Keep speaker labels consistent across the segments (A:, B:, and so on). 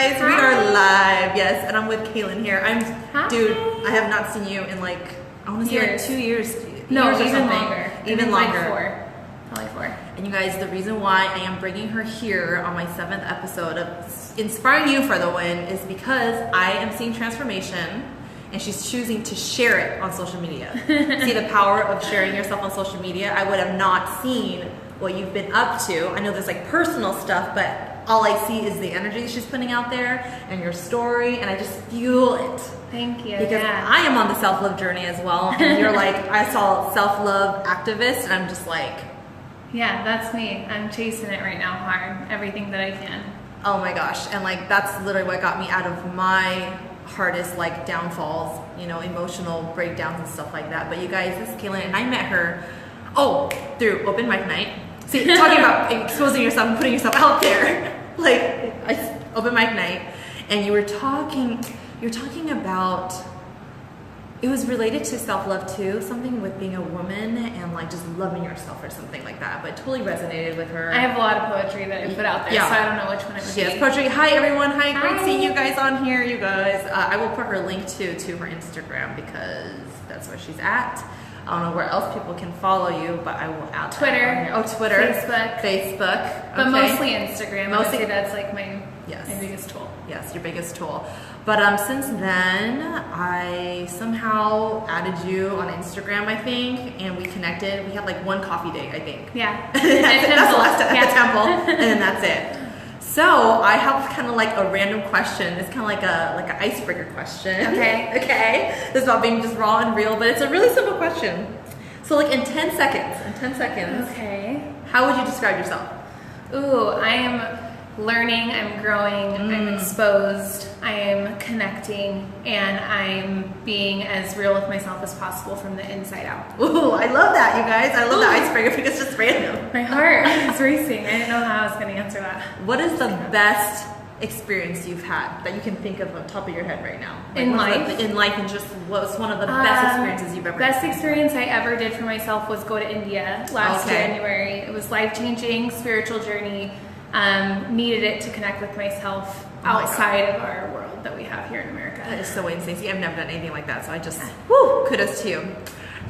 A: guys, we are live. Yes, and I'm with Kaylynn here.
B: Hi.
A: Dude, I have not seen you in like, I want to say like 2 years.
B: No,
A: years or
B: even
A: something.
B: longer.
A: Even longer.
B: Like 4. Probably 4.
A: And you guys, the reason why I am bringing her here on my 7th episode of Inspiring You for the Win is because I am seeing transformation and she's choosing to share it on social media. See the power of sharing yourself on social media? I would have not seen what you've been up to. I know there's like personal stuff, but all I see is the energy she's putting out there and your story, and I just feel it.
B: Thank you.
A: Because I am on the self-love journey as well, and you're like, I saw self-love activist, and I'm just like...
B: Yeah, that's me. I'm chasing it right now hard, everything that I can.
A: Oh my gosh, and like that's literally what got me out of my hardest like downfalls, you know, emotional breakdowns and stuff like that. But you guys, this is Kaylynn, and I met her, through open mic night. See, talking about exposing yourself and putting yourself out there, like open mic night, and you were talking about, it was related to self-love too, something with being a woman and like just loving yourself or something like that, but it totally resonated with her.
B: I have a lot of poetry that I put out there, so I don't know which one it would be.
A: Yes, poetry. Hi everyone, hi, great seeing you guys on here, you guys. I will put her link to her Instagram because that's where she's at. I don't know where else people can follow you, but I will add
B: Twitter.
A: Twitter.
B: Facebook. But mostly Instagram. I would say that's like my biggest tool.
A: Yes, your biggest tool. But since then, I somehow added you on Instagram, I think, and we connected. We had like one coffee date, I think.
B: Yeah.
A: That's the last time at the temple, and then that's it. So I have kind of like a random question. It's kind of like an icebreaker question.
B: Okay.
A: Okay. This is about being just raw and real, but it's a really simple question. So like in 10 seconds.
B: Okay.
A: How would you describe yourself?
B: Ooh, I am learning, I'm growing, I'm exposed, I am connecting, and I'm being as real with myself as possible from the inside out.
A: Ooh, I love that, you guys. I love the icebreaker because it's just random.
B: My heart is racing. I didn't know how I was going to answer that.
A: What is the best experience you've had that you can think of on top of your head right now? Like
B: in life?
A: In life, and just what was one of the best experiences you've ever had?
B: Best experience I ever did for myself was go to India last January. It was life-changing, spiritual journey. Needed it to connect with myself outside of our world that we have here in America.
A: That is so insane. See, I've never done anything like that, so I just, kudos to you.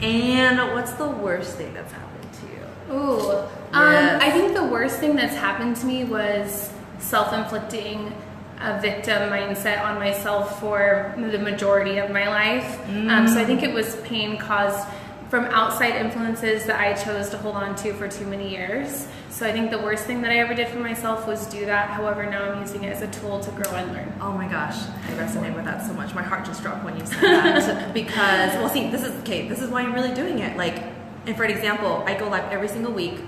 A: And what's the worst thing that's happened to you?
B: Ooh, I think the worst thing that's happened to me was self-inflicting a victim mindset on myself for the majority of my life. So I think it was pain caused from outside influences that I chose to hold on to for too many years. So I think the worst thing that I ever did for myself was do that. However, now I'm using it as a tool to grow and learn.
A: Oh my gosh, I resonate with that so much. My heart just dropped when you said that. Because, well, see, this is why I'm really doing it. Like, and for an example, I go live every single week.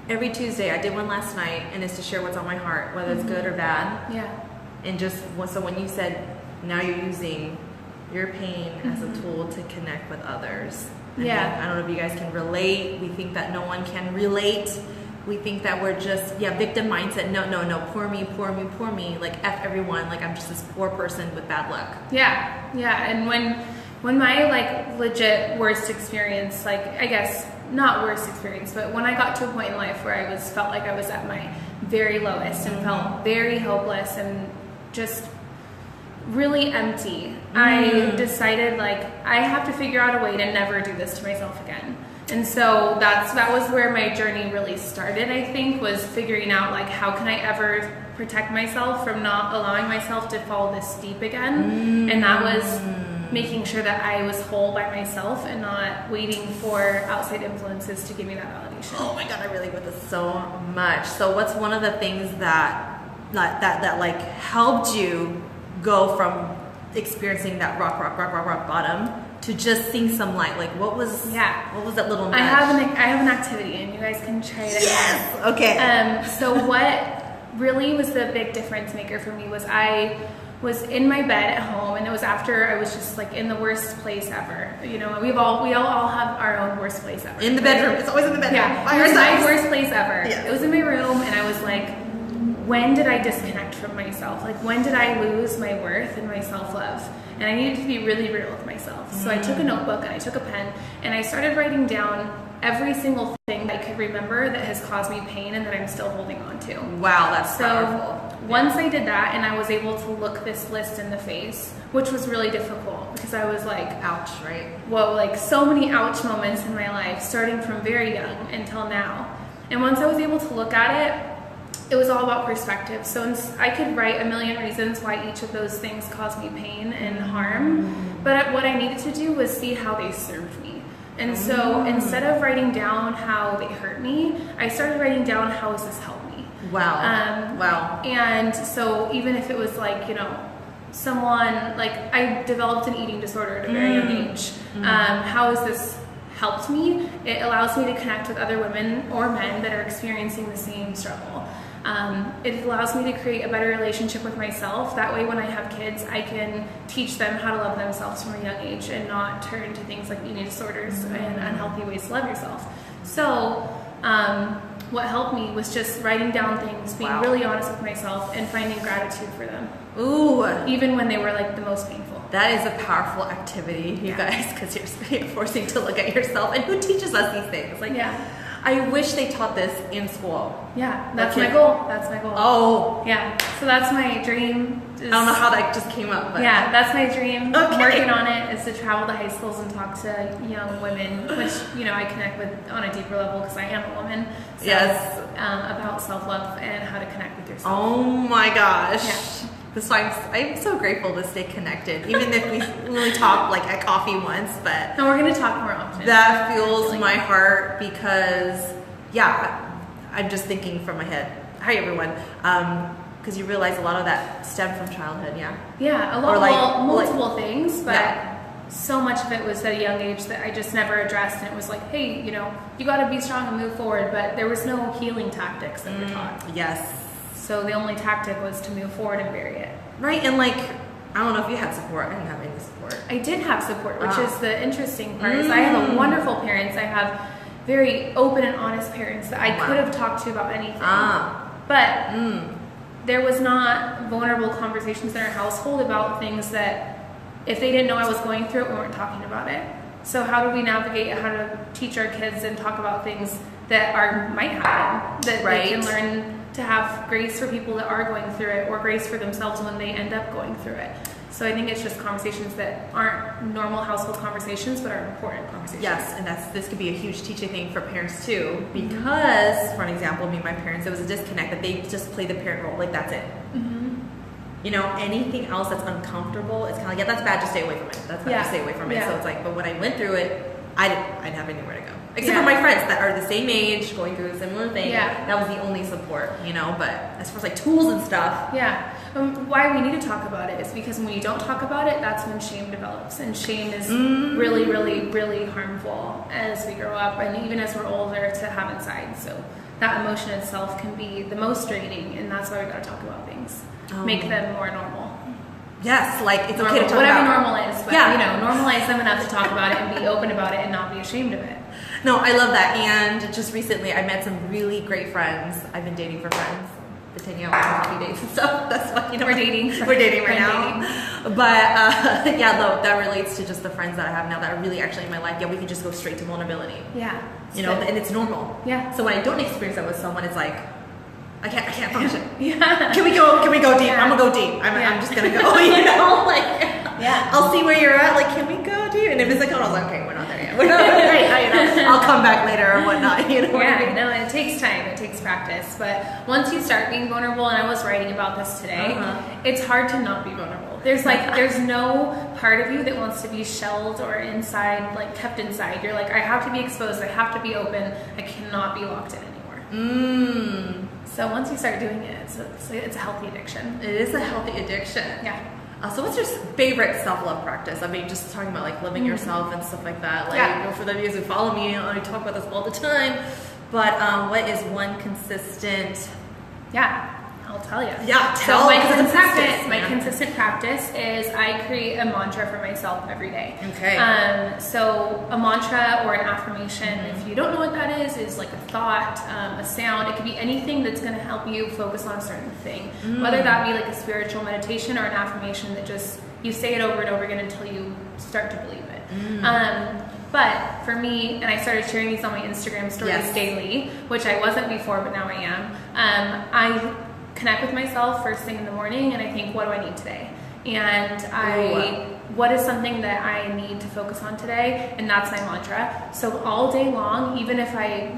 A: Every Tuesday, I did one last night, and it's to share what's on my heart, whether it's good or bad.
B: Yeah.
A: And just, so when you said, now you're using your pain as a tool to connect with others. I don't know if you guys can relate. We think that no one can relate. We think that we're just, victim mindset. No, poor me. Like, F everyone. Like, I'm just this poor person with bad luck.
B: Yeah. And when my, like, legit worst experience, like, I guess, not worst experience, but when I got to a point in life where I felt like I was at my very lowest and felt very hopeless and just really empty, I decided like I have to figure out a way to never do this to myself again. And so that was where my journey really started, I think, was figuring out like how can I ever protect myself from not allowing myself to fall this deep again. And that was making sure that I was whole by myself and not waiting for outside influences to give me that validation.
A: Oh my God, I relate with this so much. So what's one of the things that like helped you go from experiencing that rock bottom to just seeing some light? Like what was that little nudge?
B: I have an activity, and you guys can try it.
A: Yes. Okay.
B: So what really was the big difference maker for me was I was in my bed at home, and it was after I was just like in the worst place ever. You know, we all have our own worst place ever.
A: In the bedroom. It's always in the bedroom.
B: Yeah. It was my worst place ever. Yeah. It was in my room, and I was like, when did I disconnect from myself? Like, when did I lose my worth and my self-love? And I needed to be really real with myself. So I took a notebook and I took a pen and I started writing down every single thing that I could remember that has caused me pain and that I'm still holding on to.
A: Wow, that's powerful.
B: Once I did that and I was able to look this list in the face, which was really difficult because I was like,
A: ouch, right?
B: Well, like so many ouch moments in my life, starting from very young until now. And once I was able to look at it, it was all about perspective. So I could write a million reasons why each of those things caused me pain and harm, but what I needed to do was see how they served me. And so instead of writing down how they hurt me, I started writing down how has this helped me.
A: Wow. Wow.
B: And so even if it was like, you know, someone, like I developed an eating disorder at a very young age. How has this helped me? It allows me to connect with other women or men that are experiencing the same struggle. It allows me to create a better relationship with myself. That way when I have kids, I can teach them how to love themselves from a young age and not turn to things like eating disorders and unhealthy ways to love yourself. So what helped me was just writing down things, being really honest with myself, and finding gratitude for them.
A: Ooh.
B: Even when they were like the most painful.
A: That is a powerful activity, you guys, because you're forcing to look at yourself. And who teaches us these things? Like, I wish they taught this in school.
B: Yeah, that's my goal. That's my goal.
A: Oh.
B: Yeah, so that's my dream.
A: I don't know how that just came up. But.
B: Yeah, that's my dream.
A: Okay.
B: Working on it is to travel to high schools and talk to young women, which, you know, I connect with on a deeper level because I am a woman. So,
A: yes.
B: About self-love and how to connect with yourself.
A: Oh my gosh.
B: Yeah.
A: This why I'm so grateful to stay connected, even if we only talk like at coffee once. But
B: no, we're gonna talk more often.
A: That fuels my heart because, I'm just thinking from my head. Hi everyone, because you realize a lot of that stemmed from childhood,
B: Yeah, a lot, multiple things, but so much of it was at a young age that I just never addressed, and it was like, hey, you know, you got to be strong and move forward. But there was no healing tactics that were taught.
A: Yes.
B: So the only tactic was to move forward and bury it.
A: Right, and like, I don't know if you had support. I didn't have any support.
B: I did have support, which is the interesting part. Is I have a wonderful parents. I have very open and honest parents that I could have talked to about anything. But there was not vulnerable conversations in our household about things that if they didn't know I was going through it, we weren't talking about it. So how do we navigate how to teach our kids and talk about things that might happen, that they can learn to have grace for people that are going through it, or grace for themselves when they end up going through it. So I think it's just conversations that aren't normal household conversations, but are important conversations.
A: Yes, and this could be a huge teaching thing for parents too, because, for an example, me and my parents, it was a disconnect that they just play the parent role, like that's it. You know, anything else that's uncomfortable, it's kind of like, that's bad, just stay away from it. That's bad, just stay away from it. So it's like, but when I went through it, I didn't have anywhere to go. Except for my friends that are the same age, going through a similar thing. That was the only support, you know, but as far as like tools and stuff.
B: Why we need to talk about it is because when you don't talk about it, that's when shame develops. And shame is really, really, really harmful as we grow up and even as we're older to have inside. So that emotion itself can be the most draining, and that's why we got to talk about things. Make them more normal.
A: Yes, like it's okay to talk
B: whatever
A: about.
B: Normal is, but you know, normalize them enough to talk about it and be open about it and not be ashamed of it.
A: No, I love that. And just recently, I met some really great friends. I've been dating for friends, been taking out coffee dates and stuff. That's what, you know,
B: we're dating
A: right now. But that relates to just the friends that I have now that are really actually in my life. We can just go straight to vulnerability. You know, and it's normal. So when I don't experience that with someone, it's like, I can't function. Can we go deep? I'm gonna go deep. I'm just gonna go, you know, like I'll see where you're at, like, can we go deep? And if it's like, oh, I was like, okay, we're not there yet. We're not there, you know, I'll come back later or whatnot, you know.
B: No, it takes time, it takes practice. But once you start being vulnerable, and I was writing about this today, it's hard to not be vulnerable. There's no part of you that wants to be shelled or inside, like kept inside. You're like, I have to be exposed, I have to be open, I cannot be locked in anymore. So once you start doing it, it's a healthy addiction.
A: It is a healthy addiction. So what's your favorite self-love practice? I mean, just talking about like loving yourself and stuff like that. Like, you know, for the viewers who follow me, I talk about this all the time. But what is one consistent?
B: I'll tell you.
A: Tell me.
B: My consistent practice is I create a mantra for myself every day. So a mantra or an affirmation, if you don't know what that is like a thought, a sound. It could be anything that's going to help you focus on a certain thing. Whether that be like a spiritual meditation or an affirmation that just you say it over and over again until you start to believe it. But for me, and I started sharing these on my Instagram stories daily, which I wasn't before, but now I am. I connect with myself first thing in the morning, and I think, what do I need today? And what is something that I need to focus on today? And that's my mantra. So all day long, even if I,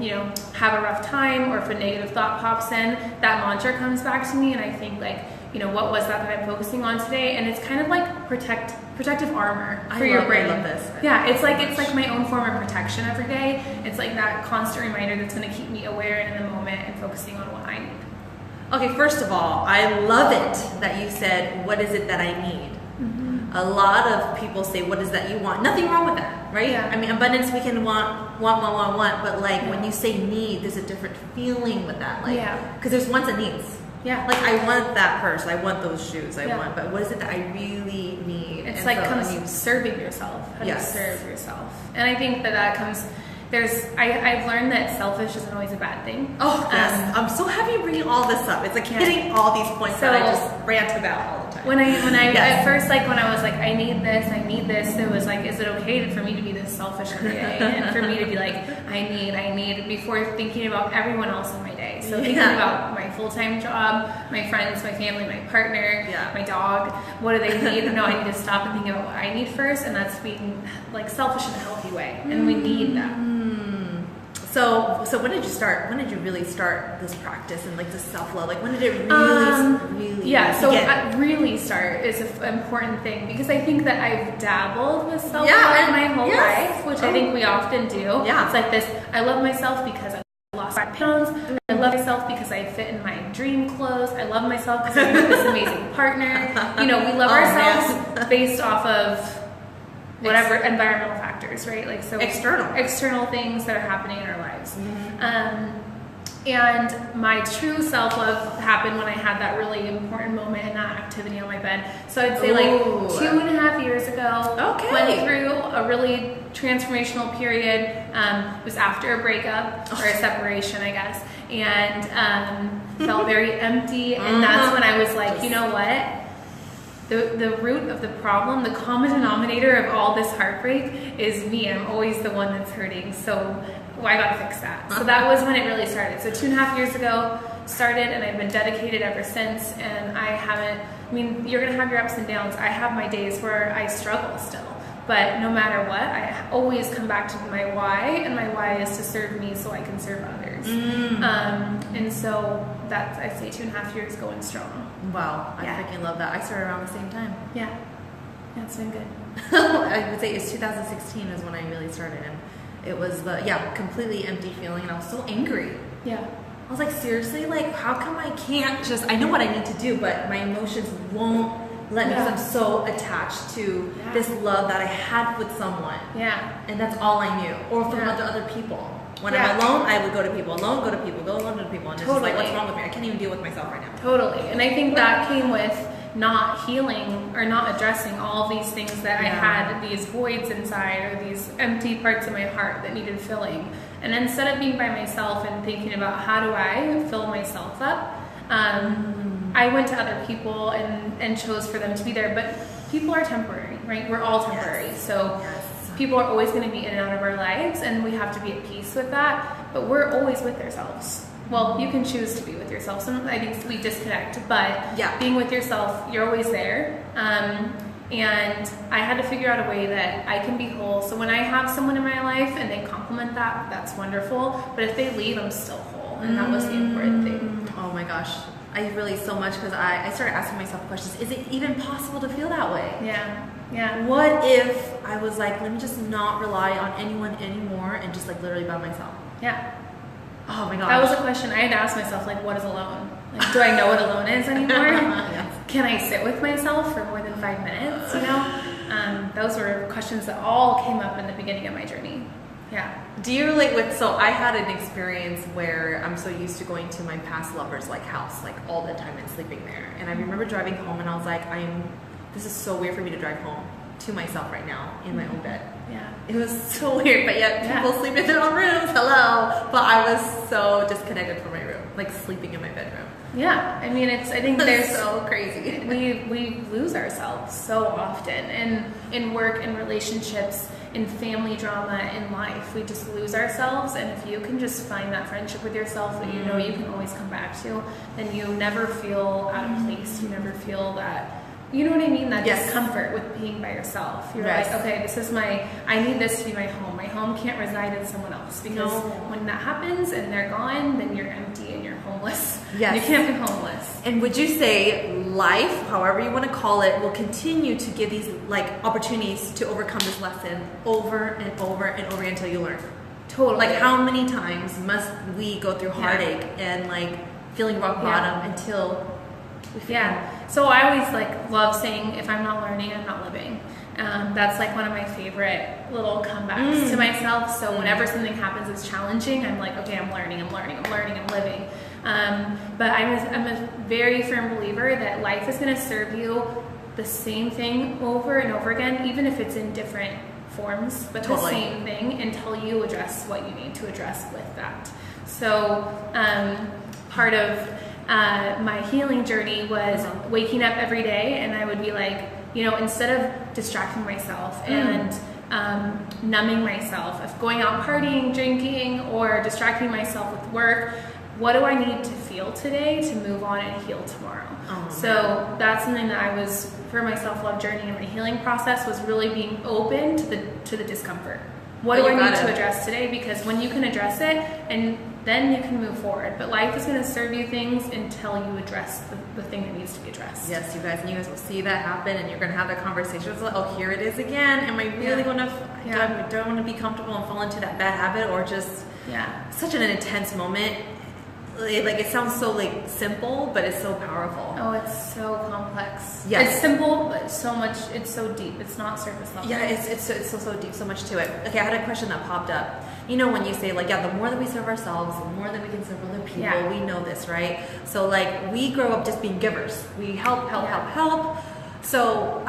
B: have a rough time or if a negative thought pops in, that mantra comes back to me, and I think like, what was that I'm focusing on today? And it's kind of like protective armor for your brain.
A: I love this.
B: Yeah, it's like my own form of protection every day. It's like that constant reminder that's going to keep me aware and in the moment and focusing on what I need.
A: Okay, first of all, I love it that you said, what is it that I need? Mm-hmm. A lot of people say, what is that you want? Nothing wrong with that, right?
B: Yeah.
A: I mean, abundance, we can want, but like when you say need, there's a different feeling with that. Like, because there's wants and needs.
B: Yeah.
A: Like, I want that purse, I want those shoes, but what is it that I really need?
B: It's comes serving yourself. How do you serve yourself? And I think that comes, I've learned that selfish isn't always a bad thing.
A: Oh, yes. I'm so happy you're bringing all this up. It's like hitting all these points that I just rant about all the time.
B: When I at first, like when I was like, I need this, it was like, is it okay for me to be this selfish every day? And for me to be like, I need, before thinking about everyone else in my day. So thinking about my full-time job, my friends, my family, my partner, my dog, what do they need? No, I need to stop and think about what I need first, and that's being like selfish in a healthy way. And we need that.
A: So when did you start? When did you really start this practice and like this self-love? Like when did it really begin?
B: Really start is an important thing, because I think that I've dabbled with self-love my whole life, which I think we often do. It's like this, I love myself because I lost 5 pounds. I love myself because I fit in my dream clothes. I love myself because I have this amazing partner. We love ourselves based off of whatever environmental factors, right? Like, so external things that are happening in our lives. Mm-hmm. And my true self-love happened when I had that really important moment in that activity on my bed. So I'd say like 2.5 years ago, went through a really transformational period. It was after a breakup or a separation, I guess, and felt very empty. And that's when I was like, you know what? The root of the problem, the common denominator of all this heartbreak is me. I'm always the one that's hurting. So I got to fix that. So that was when it really started. So 2.5 years ago started, and I've been dedicated ever since. And you're going to have your ups and downs. I have my days where I struggle still. But no matter what, I always come back to my why, and my why is to serve me so I can serve others. And so that's, I'd say 2.5 years going strong. Wow, I freaking love that. I started around the same time. Yeah, it's been good.
A: I would say it's 2016 is when I really started, and it was completely empty feeling, and I was so angry. Yeah. I was like, seriously, like how come I can't I know what I need to do, but my emotions won't let me, because I'm so attached to this love that I had with someone. Yeah. And that's all I knew. Or from other people. When I'm alone, I would go to people. Alone, go to people. Go alone, go to people. And it's just like, what's wrong with me? I can't even deal with myself right now.
B: Totally. And I think that came with not healing or not addressing all of these things that I had, these voids inside or these empty parts of my heart that needed filling. And instead of being by myself and thinking about how do I fill myself up, I went to other people and chose for them to be there. But people are temporary, right? We're all temporary. So people are always going to be in and out of our lives, and we have to be at peace with that. But we're always with ourselves. Well, you can choose to be with yourself. Sometimes I think we disconnect, but being with yourself, you're always there. And I had to figure out a way that I can be whole. So when I have someone in my life and they compliment that, that's wonderful. But if they leave, I'm still whole. And that was the important thing.
A: Oh my gosh. I relate so much, because I started asking myself questions. Is it even possible to feel that way? Yeah. What if I was like, let me just not rely on anyone anymore and just like literally by myself? Yeah. Oh my gosh.
B: That was a question I had to ask myself, like, what is alone? Like, do I know what alone is anymore? Can I sit with myself for more than 5 minutes, Those were questions that all came up in the beginning of my journey. Yeah.
A: Do you relate with, so I had an experience where I'm so used to going to my past lover's like house, like all the time and sleeping there. And I remember driving home and I was like, this is so weird for me to drive home to myself right now in my own bed. Yeah. It was so weird, but yet people sleep in their own rooms, hello. But I was so disconnected from my room, like sleeping in my bedroom.
B: Yeah, I mean, I think there's
A: so crazy.
B: We lose ourselves so often in work and relationships, in family drama, in life, we just lose ourselves. And if you can just find that friendship with yourself that you know you can always come back to, then you never feel out of place. You never feel that, you know what I mean? That discomfort with being by yourself. You're like, okay, this is I need this to be my home. My home can't reside in someone else, because when that happens and they're gone, then you're empty and you're homeless.
A: Yes.
B: You can't be homeless.
A: And would you say life, however you want to call it, will continue to give these like opportunities to overcome this lesson over and over and over until you learn?
B: Totally.
A: Like, how many times must we go through heartache and like feeling rock bottom until we feel
B: So I always like love saying, if I'm not learning, I'm not living. That's like one of my favorite little comebacks to myself. So whenever something happens that's challenging, I'm like, okay, I'm learning, I'm living. But I'm a very firm believer that life is going to serve you the same thing over and over again, even if it's in different forms, but the same thing, until you address what you need to address with that. So part of my healing journey was waking up every day, and I would be like, instead of distracting myself and numbing myself, of going out partying, drinking, or distracting myself with work, what do I need to feel today to move on and heal tomorrow? So that's something that I was, for my self-love journey and my healing process, was really being open to the discomfort. What do I need to address today? Because when you can address it, and then you can move forward. But life is going to serve you things until you address the thing that needs to be addressed.
A: Yes, you guys will see that happen, and you're going to have that conversation. It's like, oh, here it is again. Am I really going to, do I want to be comfortable and fall into that bad habit, or just such an intense moment? It sounds so like simple, but it's so powerful.
B: Oh, it's so complex.
A: Yes.
B: It's simple, but it's so deep. It's not surface level.
A: Yeah, it's so deep, so much to it. Okay, I had a question that popped up. When you say the more that we serve ourselves, the more that we can serve other people.
B: Yeah.
A: We know this, right? So we grow up just being givers. We help. So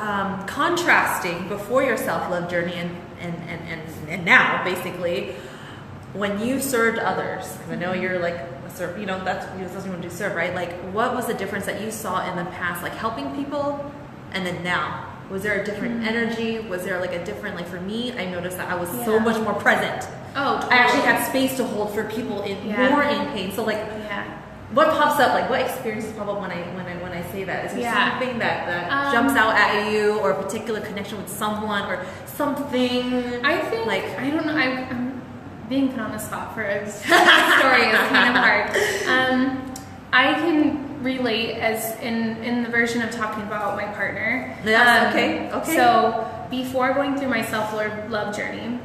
A: contrasting before your self-love journey and now, basically, when you served others, because I know you're serve, that's what you want to do, serve, right? What was the difference that you saw in the past, helping people, and then now? Was there a different energy? Was there a different, for me, I noticed that I was so much more present.
B: Oh, totally.
A: I actually had space to hold for people more in pain. So what pops up? What experiences pop up when I say that? Is there something that jumps out at you, or a particular connection with someone, or something?
B: I think I don't know. I'm being put on the spot for a story is kind of hard. I can relate as in the version of talking about my partner.
A: Yes, okay.
B: So before going through my self-love journey,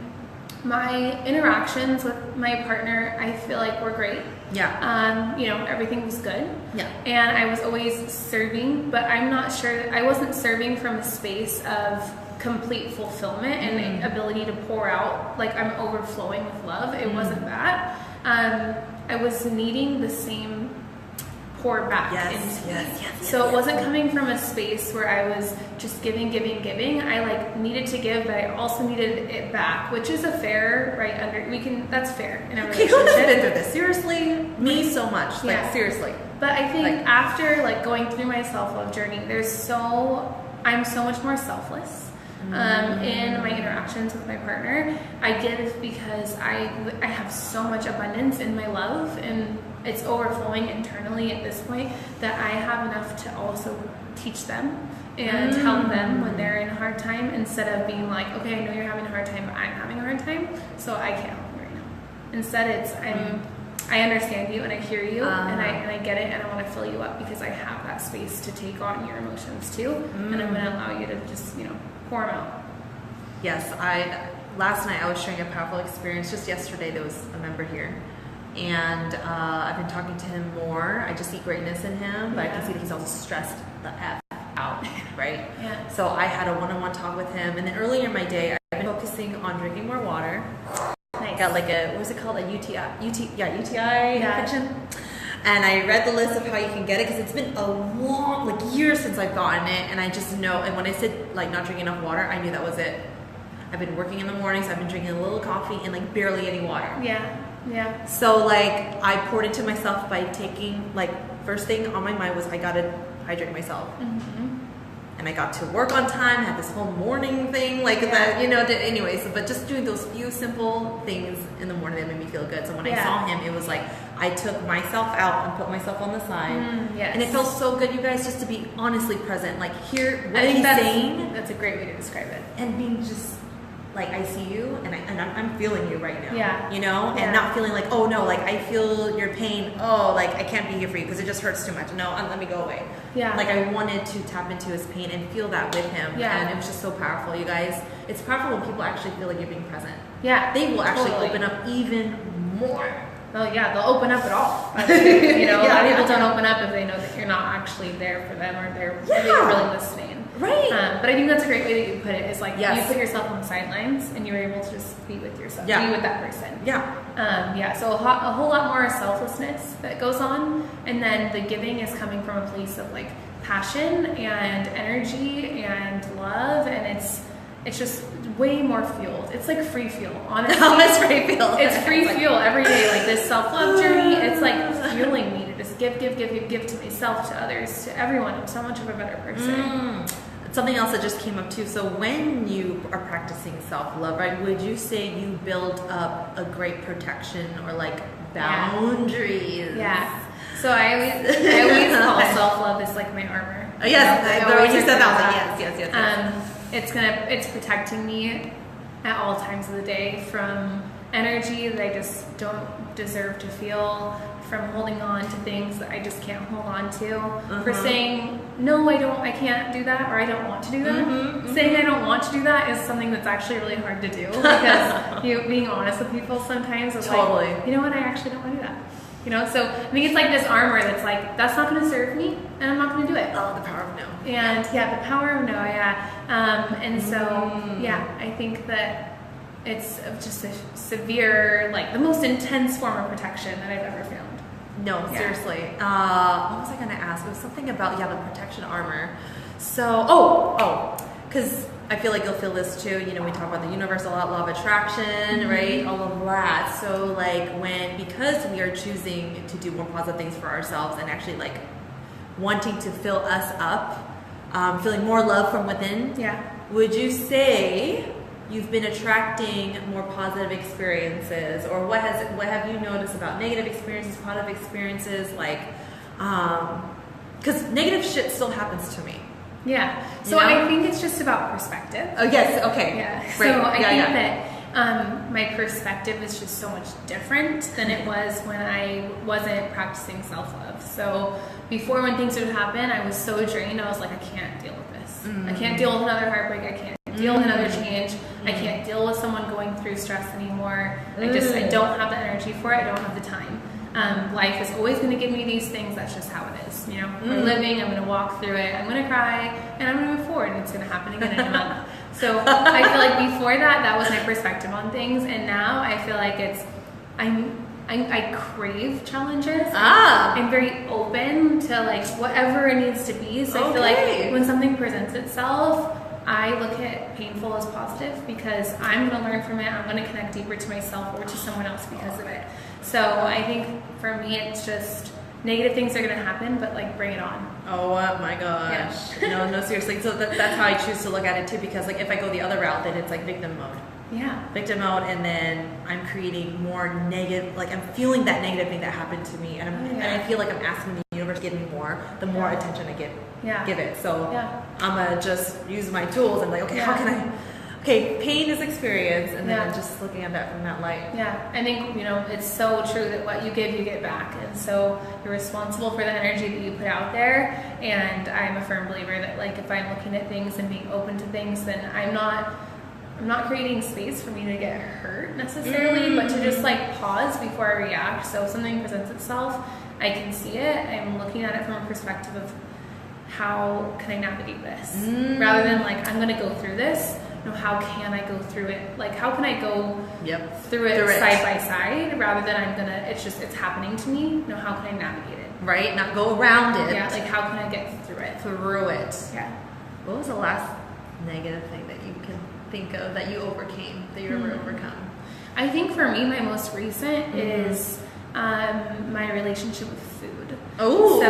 B: my interactions with my partner, I feel like were great.
A: Yeah.
B: Everything was good.
A: Yeah.
B: And I was always serving, but I'm not sure, I wasn't serving from a space of complete fulfillment and ability to pour out, I'm overflowing with love. It wasn't that. I was needing the same pour back into me. So it wasn't coming from a space where I was just giving. I needed to give, but I also needed it back, which is a fair, right? That's fair in a relationship.
A: Who has been through this? Seriously? Me so much. Seriously.
B: But I think after going through my self-love journey, I'm so much more selfless. In my interactions with my partner, I give because I have so much abundance in my love, and it's overflowing internally at this point that I have enough to also teach them and help them when they're in a hard time, instead of being okay, I know you're having a hard time, but I'm having a hard time, so I can't help you right now. Instead, it's I understand you and I hear you and I get it, and I want to fill you up because I have that space to take on your emotions too, and I'm going to allow you to just pour them out.
A: Yes, last night I was sharing a powerful experience. Just yesterday there was a member here, and I've been talking to him more. I just see greatness in him, but I can see that he's also stressed the F out, right?
B: Yeah.
A: So I had a one-on-one talk with him, and then earlier in my day I've been focusing on drinking more water.
B: Nice.
A: Got what was it called? A UTI infection. And I read the list of how you can get it, because it's been a long, years since I've gotten it, and I just know. And when I said not drinking enough water, I knew that was it. I've been working in the mornings. I've been drinking a little coffee and barely any water.
B: Yeah.
A: So I poured into myself by taking first thing on my mind was I gotta hydrate myself. and I got to work on time, had this whole morning thing like that, anyways, but just doing those few simple things in the morning that made me feel good. So when I saw him, it was like I took myself out and put myself on the side. And it felt so good, you guys, just to be honestly present, like hear what he's saying.
B: That's a great way to describe it.
A: And being just like, I see you and I'm feeling you right now.
B: Yeah.
A: And not feeling like, oh no, like I feel your pain. Oh, like I can't be here for you because it just hurts too much. No, let me go away.
B: Yeah.
A: Like I wanted to tap into his pain and feel that with him.
B: Yeah.
A: And it was just so powerful, you guys. It's powerful when people actually feel like you're being present.
B: Yeah.
A: They will actually open up even more.
B: Oh yeah, they'll open up at all. A lot of people don't open up if they know that you're not actually there for them or they're really listening.
A: Right.
B: But I think that's a great way that you put it. Is like you put yourself on the sidelines and you were able to just be with yourself, be with that person.
A: Yeah.
B: So a whole lot more selflessness that goes on, and then the giving is coming from a place of like passion and energy and love, and it's just way more fueled. It's like free fuel, honestly.
A: It's free fuel.
B: It's free fuel every day. Like this self-love journey, it's like fueling me to just give to myself, to others, to everyone. I'm so much of a better person.
A: Something else that just came up too. So when you are practicing self-love, right, would you say you build up a great protection or like boundaries?
B: Yeah. So I always call self-love as like my armor.
A: Oh, yes. The way you said that, yes.
B: It's protecting me at all times of the day from energy that I just don't deserve to feel, from holding on to things that I just can't hold on to, for saying, no, I can't do that, or I don't want to do that. Saying I don't want to do that is something that's actually really hard to do, because being honest with people sometimes is like, you know what, I actually don't want to do that. So I think it's like this armor that's like, that's not going to serve me, and I'm not going to do it.
A: Oh, the power of no.
B: And the power of no, and so, I think that it's just a severe, like the most intense form of protection that I've ever found.
A: No, seriously. What was I going to ask? It was something about, the protection armor. So, because I feel like you'll feel this too. We talk about the universe a lot, law of attraction, right? All of that. So, like, because we are choosing to do more positive things for ourselves and actually, like, wanting to fill us up, feeling more love from within. Yeah. Would you say you've been attracting more positive experiences, or what have you noticed about negative experiences, positive experiences, like, because negative shit still happens to me. Yeah.
B: So I think it's just about perspective.
A: Oh yes. Okay.
B: Yeah.
A: Great.
B: So I think that my perspective is just so much different than it was when I wasn't practicing self-love. So before, when things would happen, I was so drained. I was like, I can't deal with this. I can't deal with another heartbreak. I can't deal with another change. I can't deal with someone going through stress anymore. I don't have the energy for it. I don't have the time. Life is always going to give me these things. That's just how it is. We're living. I'm going to walk through it. I'm going to cry, and I'm going to move forward. And it's going to happen again in a month. So I feel like before that was my perspective on things, and now I feel like I crave challenges. I'm very open to like whatever it needs to be. So I feel like when something presents itself, I look at painful as positive, because I'm going to learn from it. I'm going to connect deeper to myself or to someone else because of it. So I think for me, it's just negative things are going to happen, but like bring it on.
A: Oh my gosh. Yeah. No, seriously. So that's how I choose to look at it too, because like if I go the other route, then it's like victim mode. Yeah. Victim mode, and then I'm creating more negative, like I'm feeling that negative thing that happened to me, and and I feel like I'm asking the universe to give me more, the more attention I give it. So I'm gonna just use my tools and like, okay, how can I? Okay, pain is experience, and then I'm just looking at that from that light. Yeah,
B: I think it's so true that what you give, you get back, and so you're responsible for the energy that you put out there. And I'm a firm believer that like if I'm looking at things and being open to things, then I'm not creating space for me to get hurt necessarily, but to just like pause before I react. So if something presents itself, I can see it. I'm looking at it from a perspective of how can I navigate this, rather than like I'm going to go through this. How can I go through it? Like how can I go through it side by side, rather than it's happening to me. How can I navigate it?
A: Right, not go around it.
B: Yeah, like how can I get through it?
A: Yeah. What was the last negative thing that you can think of that you overcame, that you ever overcome?
B: I think for me, my most recent is my relationship with food.
A: Oh,
B: so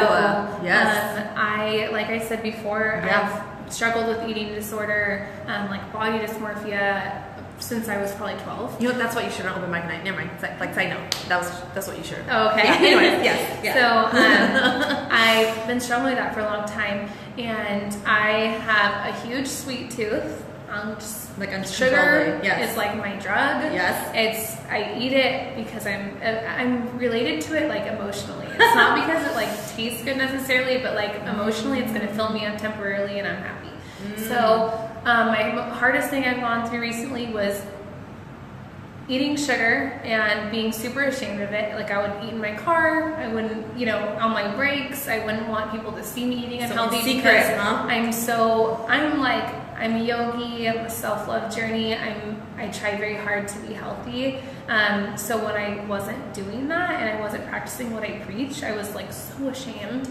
A: yes.
B: like I said before,
A: Yeah.
B: I've struggled with eating disorder, like body dysmorphia, since I was probably 12.
A: You know, that's what you should have open mic night. Never mind. Like, side note. That's what you should.
B: Oh, okay.
A: Yeah, anyways, yes. Yeah.
B: So I've been struggling with that for a long time, and I have a huge sweet tooth. Just
A: like
B: sugar
A: yes.
B: is like my drug.
A: Yes.
B: I eat it because I'm related to it like emotionally. It's not because it like tastes good necessarily, but like emotionally it's gonna fill me up temporarily and I'm happy. So my hardest thing I've gone through recently was eating sugar and being super ashamed of it. Like I would eat in my car, I wouldn't, on my breaks, I wouldn't want people to see me eating unhealthy
A: secret,
B: because I'm a yogi, I'm a self-love journey. I try very hard to be healthy. So when I wasn't doing that and I wasn't practicing what I preach, I was like so ashamed.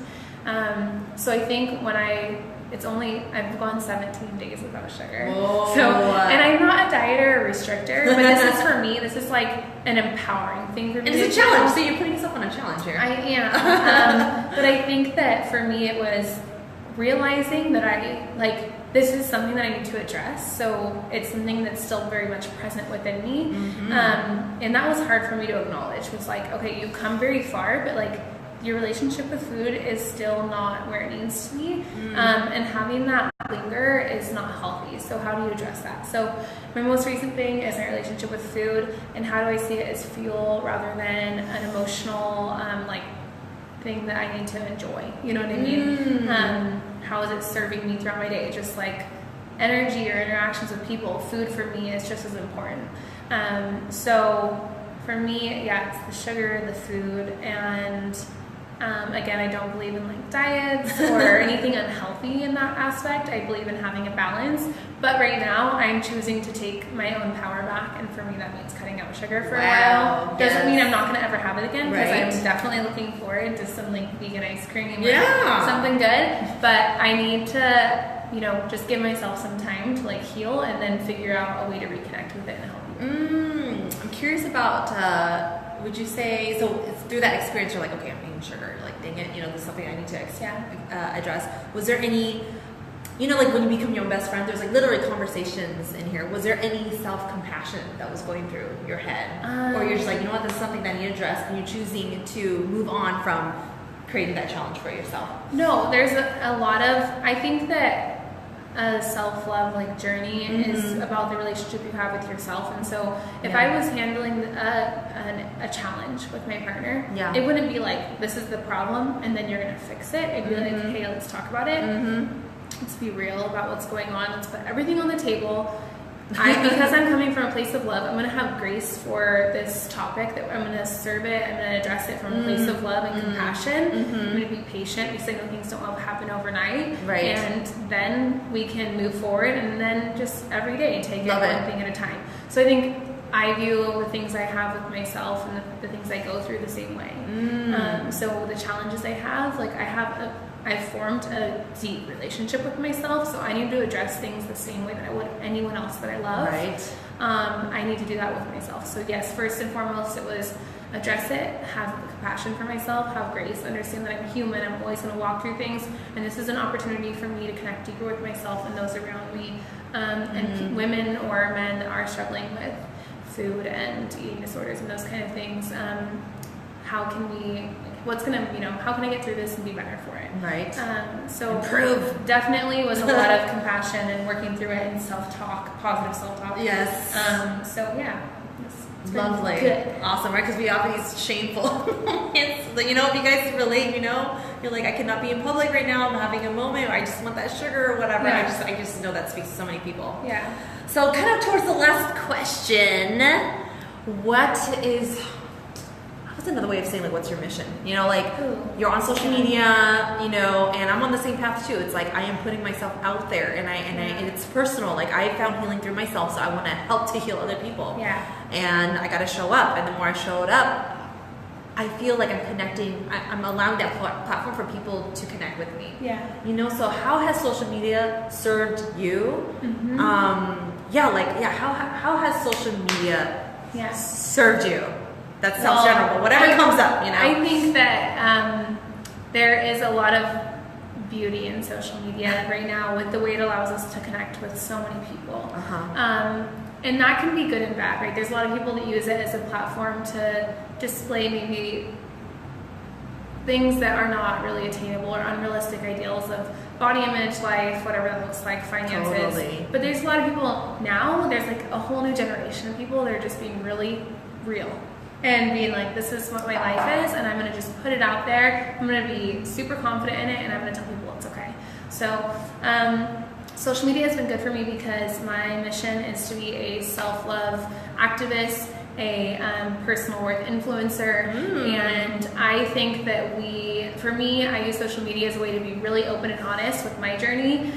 B: So I think I've gone 17 days without sugar.
A: Whoa.
B: So, and I'm not a dieter or restrictor, but this is for me, this is like an empowering thing for me.
A: It's a challenge, so you're putting yourself on a challenge here.
B: I am. But I think that for me it was realizing that this is something that I need to address. So it's something that's still very much present within me. And that was hard for me to acknowledge. It was like, okay, you've come very far, but like your relationship with food is still not where it needs to be. And having that linger is not healthy. So how do you address that? So my most recent thing is my relationship with food, and how do I see it as fuel rather than an emotional thing that I need to enjoy. You know what I mean? How is it serving me throughout my day? Just like energy or interactions with people, food for me is just as important. So for me, yeah, it's the sugar, the food, and again, I don't believe in like diets or anything unhealthy in that aspect. I believe in having a balance, but right now I'm choosing to take my own power back, and for me that means cutting out sugar for a while. Doesn't mean I'm not going to ever have it again, because I'm definitely looking forward to some like vegan ice cream or something good, but I need to just give myself some time to like heal and then figure out a way to reconnect with it and help you.
A: I'm curious about would you say, so it's through that experience you're like, okay, I'm eating sugar, like dang it, this is something I need to address. Was there any, like when you become your own best friend, there's like literally conversations in here. Was there any self-compassion that was going through your head? Or you're just like, you know what, this is something that I need to address, and you're choosing to move on from creating that challenge for yourself?
B: No, there's a lot of, I think that a self-love journey is about the relationship you have with yourself. And so if I was handling a challenge with my partner, it wouldn't be like, this is the problem and then you're gonna fix it. It'd be like, hey, let's talk about it. Let's be real about what's going on. Let's put everything on the table. Because I'm coming from a place of love, I'm going to have grace for this topic, that I'm going to serve it, I'm going to address it from a place of love and compassion. I'm going to be patient, because I know things don't all happen overnight. And then we can move forward, and then just every day take it one thing at a time. So I think I view the things I have with myself and the things I go through the same way. So the challenges I have, I've formed a deep relationship with myself, so I need to address things the same way that I would anyone else that I love. I need to do that with myself. So yes, first and foremost, it was address it, have compassion for myself, have grace, understand that I'm human, I'm always going to walk through things, and this is an opportunity for me to connect deeper with myself and those around me, and women or men that are struggling with food and eating disorders and those kind of things. How can we, how can I get through this and be better for it? So
A: improve.
B: Definitely was a lot of compassion and working through it, and self-talk, positive self-talk. So yeah. It's
A: lovely.
B: Good.
A: Awesome, right? Because we have these shameful moments. If you guys relate, you're like, I cannot be in public right now, I'm having a moment, or I just want that sugar or whatever. I just know that speaks to so many people. So kind of towards the last question, what's another way of saying what's your mission? You're on social media, and I'm on the same path too. It's like I am putting myself out there, and it's personal. I found healing through myself, so I want to help to heal other people. And I got to show up, and the more I showed up, I feel like I'm connecting. I'm allowing that platform for people to connect with me. So how has social media served you? How has social media served you? That sounds general, but whatever comes up,
B: I think that there is a lot of beauty in social media right now with the way it allows us to connect with so many people. And that can be good and bad, right? There's a lot of people that use it as a platform to display maybe things that are not really attainable or unrealistic ideals of body image, life, whatever that looks like, finances.
A: Totally.
B: But there's a lot of people now, there's like a whole new generation of people that are just being really real and being like, this is what my life is, and I'm gonna just put it out there. I'm gonna be super confident in it, and I'm gonna tell people it's okay. So, social media has been good for me because my mission is to be a self-love activist, a personal worth influencer, and I think that for me, I use social media as a way to be really open and honest with my journey.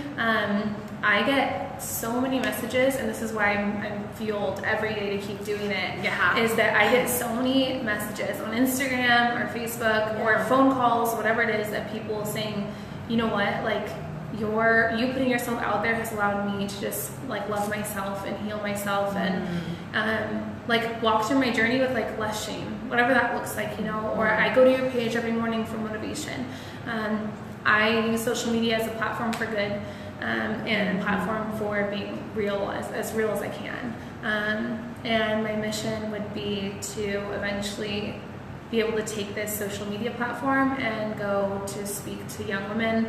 B: I get so many messages, and this is why I'm fueled every day to keep doing it, is that I get so many messages on Instagram or Facebook or phone calls, whatever it is, that people saying, you know what, like, you putting yourself out there has allowed me to just like love myself and heal myself and like walk through my journey with like less shame, whatever that looks like, you know. Or I go to your page every morning for motivation. I use social media as a platform for good, and a platform for being real, as real as I can. And my mission would be to eventually be able to take this social media platform and go to speak to young women,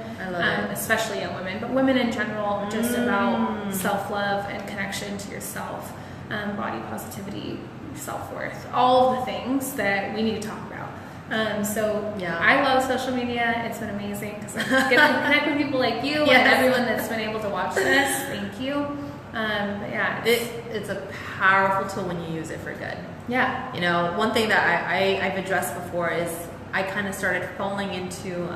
B: especially young women, but women in general, just about self-love and connection to yourself, body positivity, self-worth, all of the things that we need to talk about. I love social media. It's been amazing because I get to connect with people like you and everyone that's been able to watch this. Thank you.
A: It's a powerful tool when you use it for good.
B: Yeah.
A: You know, one thing that I've addressed before is I kind of started falling into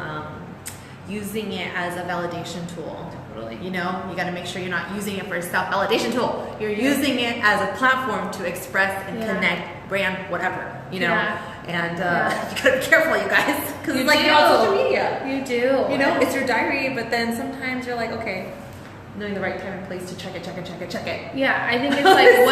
A: using it as a validation tool.
B: Totally.
A: You know, you got to make sure you're not using it for a self-validation tool. You're using it as a platform to express and connect, brand, whatever, you know. And you got to be careful, you guys, because it's like you're on social media.
B: You do.
A: You know, it's your diary, but then sometimes you're like, okay, knowing the right time and place to check it.
B: Yeah, I think it's like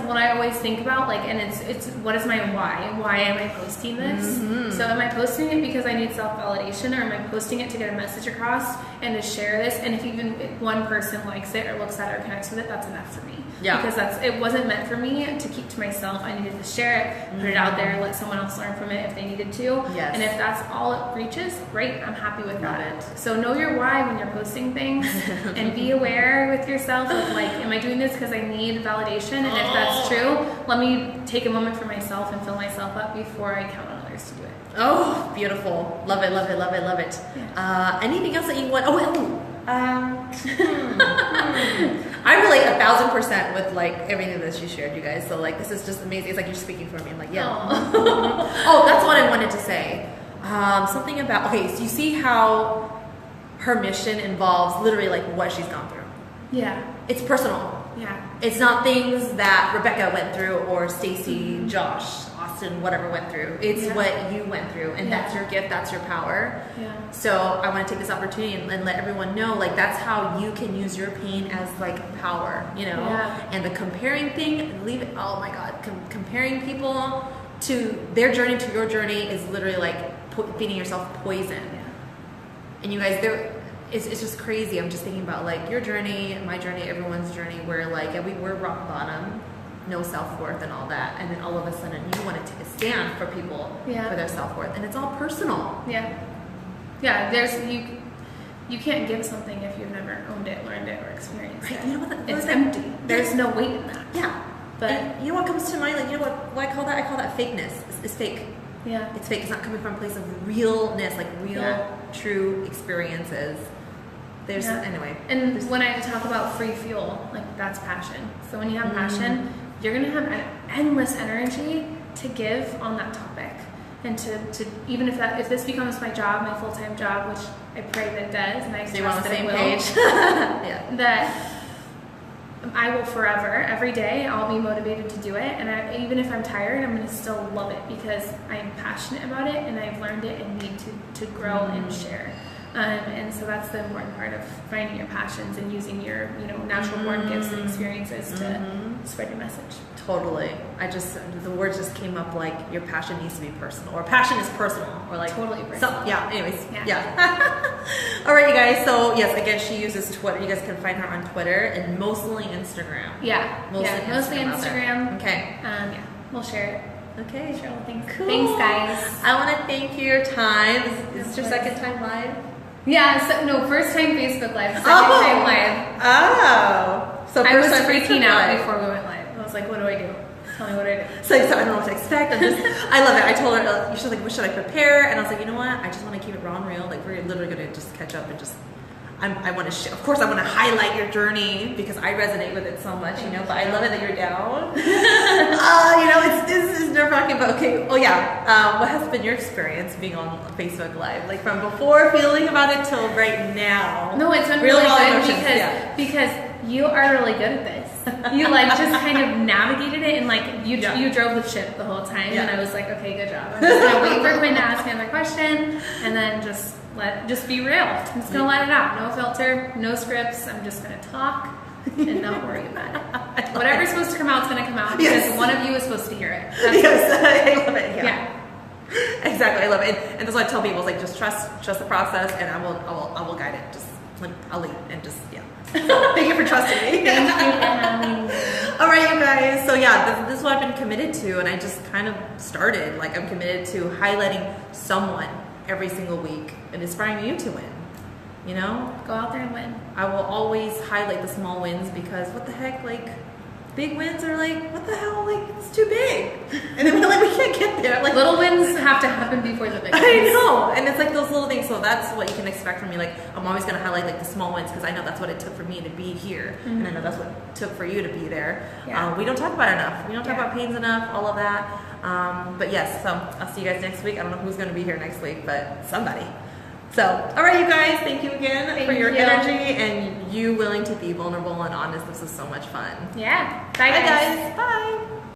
B: what I always think about, like, and it's what is my why? Why am I posting this? So am I posting it because I need self-validation, or am I posting it to get a message across and to share this? And if even one person likes it or looks at it or connects with it, that's enough for me. Yeah. Because it wasn't meant for me to keep to myself. I needed to share it, put it out there, let someone else learn from it if they needed to.
A: Yes.
B: And if that's all it reaches, great, I'm happy with that. So know your why when you're posting things. And be aware with yourself of like, am I doing this because I need validation? And if that's true, let me take a moment for myself and fill myself up before I count on others to do it.
A: Oh, beautiful. Love it. Yeah. Anything else that you want? I relate 1,000% with like everything that she shared, you guys. So like, this is just amazing. It's like you're speaking for me. I'm like, oh, that's what I wanted to say. Something about, so you see how her mission involves literally like what she's gone through.
B: Yeah.
A: It's personal.
B: Yeah.
A: It's not things that Rebecca went through or Stacy, Josh, Austin, whatever went through. It's what you went through, and that's your gift, that's your power. Yeah. So I want to take this opportunity and let everyone know, like, that's how you can use your pain as like power, you know? Yeah. And the comparing thing, leave it, oh my God, comparing people to their journey to your journey is literally like feeding yourself poison. Yeah. And you guys, it's just crazy. I'm just thinking about like your journey, my journey, everyone's journey, where like we're rock bottom, no self-worth and all that, and then all of a sudden you want to take a stand for people for their self-worth, and it's all personal. You can't give something if you've never owned it, learned it, or experienced it. You know what?
B: It's empty. There's no weight in that.
A: Yeah. But and you know what comes to mind? Like, you know what I call that? I call that fakeness. It's fake. Yeah. It's fake. It's not coming from a place of realness, like real, true experiences. Anyway.
B: And when I talk about free fuel, like that's passion. So when you have passion, you're gonna have an endless energy to give on that topic, and to even if this becomes my job, my full-time job, which I pray that it does, and I trust that it will. That I will forever, every day, I'll be motivated to do it, and even if I'm tired, I'm going to still love it because I'm passionate about it, and I've learned it and need to grow and share. And so that's the important part of finding your passions and using your, natural born gifts and experiences to spread your message.
A: Totally. The words just came up like your passion needs to be personal, or passion is personal, or like
B: totally personal.
A: Anyways, all right, you guys. So yes, again, she uses Twitter. You guys can find her on Twitter and mostly Instagram.
B: Mostly Instagram.
A: Okay.
B: We'll share it.
A: Okay.
B: Share all the things.
A: Cool.
B: Thanks, guys.
A: I want to thank you for your time. Is this your second time live?
B: Yeah. First time Facebook Live. Second time live.
A: Oh. So
B: I was
A: first time
B: freaking
A: Facebook
B: out
A: Live.
B: before we went live. I was like, what do I do? Tell me what I do.
A: So I don't know what to expect. I love it. I told her, she's like, what should I prepare? And I was like, you know what? I just want to keep it raw and real. Like, we're literally going to just catch up and just, I want to, of course, I want to highlight your journey because I resonate with it so much, but I love it that you're down. This is nerve-wracking, but okay. Oh, yeah. What has been your experience being on Facebook Live? Like, from before feeling about it till right now?
B: No, it's been really good because you are really good at this. You just kind of navigated it and you drove the ship the whole time, and I was like, okay, good job. I'm just gonna wait for Quinn to ask me another question, and then just be real. I'm just gonna let it out. No filter, no scripts. I'm just gonna talk and not worry about it. Whatever's supposed to come out is gonna come out because one of you is supposed to hear it.
A: I love it. Yeah. Exactly, I love it, and that's what I tell people: is like just trust the process, and I will guide it. Just I'll lead and just Thank you for trusting me.
B: Thank you for having me.
A: All right, you guys. So this is what I've been committed to, and I just kind of started. Like, I'm committed to highlighting someone every single week and inspiring you to win.
B: Go out there and win.
A: I will always highlight the small wins because what the heck, big wins are what the hell, it's too big, and then we can't get there.
B: Little wins have to happen before the big wins.
A: I know, and it's those little things. So that's what you can expect from me. I'm always gonna highlight the small wins because I know that's what it took for me to be here, and I know that's what it took for you to be there.
B: Yeah.
A: We don't talk about it enough. We don't talk about pains enough. All of that. But yes, so I'll see you guys next week. I don't know who's gonna be here next week, but somebody. So, all right, you guys, thank you again for your energy and you willing to be vulnerable and honest. This is so much fun.
B: Yeah.
A: Bye, guys. Bye.